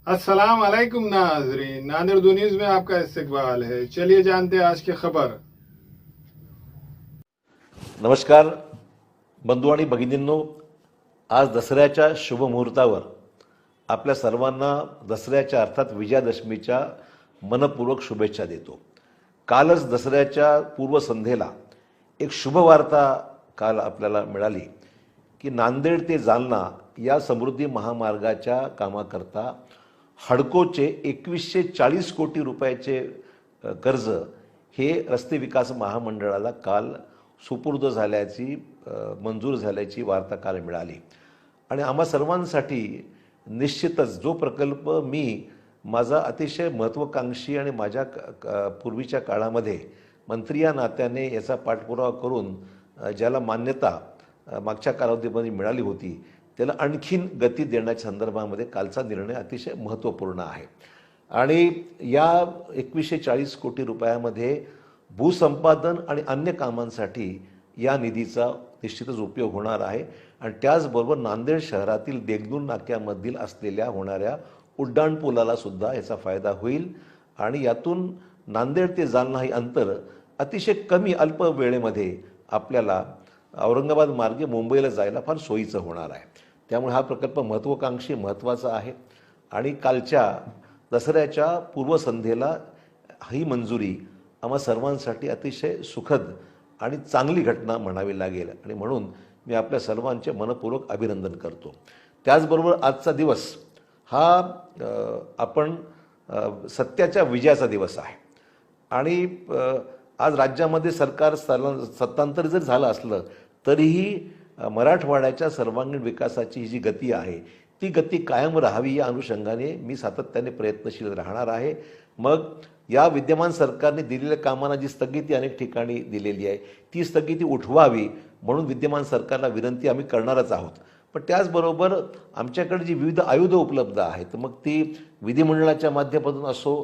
अस्सलाम वालेकुम नाजरीन, नादिर न्यूज में आपका इस्तकबाल है। चलिए जानते हैं आज की खबर। नमस्कार बंधू आणि भगिनींनो, आज दसऱ्याच्या शुभ मुहूर्तावर आपल्या सर्वांना दसऱ्याच्या अर्थात विजयादशमीच्या मनपूर्वक शुभेच्छा देतो। कालच दसऱ्याच्या पूर्वसंध्येला एक शुभवार्ता काल आपल्याला मिळाली की नांदेड ते जालना या समृद्धी महामार्गाच्या कामाकरता हडकोचे 2140 कोटी रुपयाचे कर्ज हे रस्ते विकास महामंडळाला काल सुपूर्द झाल्याची मंजूर झाल्याची वार्ता काल मिळाली। आणि आम्हा सर्वांसाठी निश्चितच जो प्रकल्प मी माझा अतिशय महत्त्वाकांक्षी आणि माझ्या पूर्वीच्या काळामध्ये मंत्री या नात्याने याचा पाठपुरावा करून ज्याला मान्यता मागच्या कालावधीमध्ये मिळाली होती, त्याला आणखीन गती देण्याच्या संदर्भामध्ये कालचा निर्णय अतिशय महत्त्वपूर्ण आहे। आणि या 2140 कोटी रुपयामध्ये भूसंपादन आणि अन्य कामांसाठी या निधीचा निश्चितच उपयोग होणार आहे। आणि त्याचबरोबर नांदेड शहरातील देगलूर नाक्यामधील असलेल्या होणाऱ्या उड्डाणपुलाला सुद्धा याचा फायदा होईल आणि यातून नांदेड ते जालना हे अंतर अतिशय कमी अल्प वेळेमध्ये आपल्याला औरंगाबाद मार्गे मुंबईला जायला फार सोयीचं होणार आहे। त्यामुळे हा प्रकल्प महत्त्वाकांक्षी महत्त्वाचा आहे आणि कालच्या दसऱ्याच्या पूर्वसंध्येला ही मंजुरी आम्हा सर्वांसाठी अतिशय सुखद आणि चांगली घटना म्हणावी लागेल आणि म्हणून मी आपल्या सर्वांचे मनपूर्वक अभिनंदन करतो। त्याचबरोबर आजचा दिवस हा आपण सत्याच्या विजयाचा दिवस आहे आणि आज राज्यामध्ये सरकार सत्तांतर जर झालं असलं तरीही मराठवाड्याच्या सर्वांगीण विकासाची ही जी गती आहे ती गती कायम राहावी या अनुषंगाने मी सातत्याने प्रयत्नशील राहणार आहे। मग या विद्यमान सरकारने दिलेल्या कामांना जी स्थगिती अनेक ठिकाणी दिलेली आहे ती स्थगिती उठवावी म्हणून विद्यमान सरकारला विनंती आम्ही करणारच आहोत। पण त्याचबरोबर आमच्याकडे जी विविध आयुधं उपलब्ध आहेत, मग ती विधिमंडळाच्या माध्यमातून असो,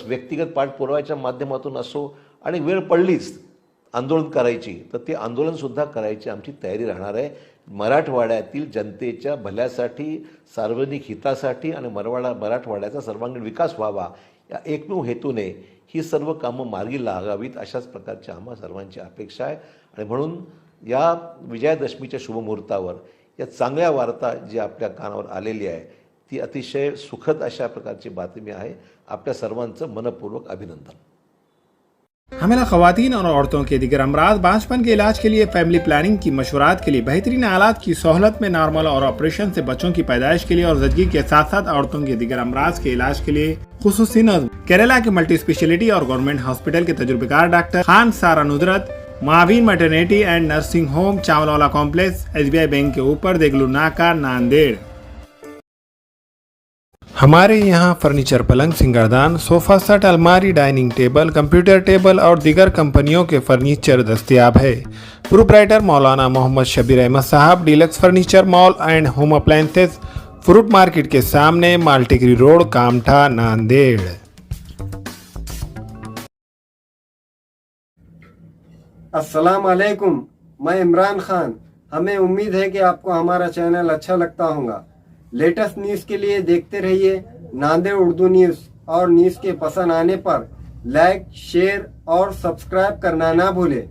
व्यक्तिगत पाठपुराव्याच्या माध्यमातून असो आणि वेळ पडलीच आंदोलन करायची तर ते आंदोलनसुद्धा करायची आमची तयारी राहणार आहे। मराठवाड्यातील जनतेच्या भल्यासाठी, सार्वजनिक हितासाठी आणि मराठवाड्याचा सर्वांगीण विकास व्हावा या एकमेव हेतूने ही सर्व कामं मार्गी लागावीत अशाच प्रकारची आम्हा सर्वांची अपेक्षा आहे। आणि म्हणून या विजयादशमीच्या शुभमुहूर्तावर या चांगल्या वार्ता जी आपल्या कानावर आलेली आहे ती अतिशय सुखद अशा प्रकारची बातमी आहे। आपल्या सर्वांचं मनपूर्वक अभिनंदन। हमेला ख़वातीन और औरतों के दिगर अमराज बांझपन के इलाज के लिए फैमिली प्लानिंग की मशवरात के लिए बेहतरीन आलात की सहूलत में नॉर्मल और ऑपरेशन से बच्चों की पैदाइश के लिए और ज़चगी के साथ साथ औरतों के दिगर अमराज के इलाज के लिए खुसूसी नज़्म केरला के मल्टी स्पेशलिटी और गवर्नमेंट हॉस्पिटल के तजुर्बेकार doctor Khan Sara Nudrat, Mavin maternity and nursing home, Chawalwala complex, SBI bank के ऊपर, देगलूर नाका, नांदेड़। हमारे यहाँ फर्नीचर, पलंग, सिंगारदान, सोफा सेट, अलमारी, डाइनिंग टेबल, कंप्यूटर टेबल और दीगर कंपनियों के फर्नीचर दस्तयाब है। Proprietor Maulana Mohammad Shabbir Ahmed Sahab, deluxe furniture mall and home appliances, fruit market के सामने, माल्टीगिरी रोड, कामठा, नांदेड़। अस्सलाम वालेकुम, मैं इमरान खान। हमें उम्मीद है कि आपको हमारा चैनल अच्छा लगता होगा। लेटेस्ट न्यूज़ के लिए देखते रहिए नांदेड़ उर्दू न्यूज़ और न्यूज़ के पसंद आने पर लाइक, शेयर और सब्सक्राइब करना ना भूलें।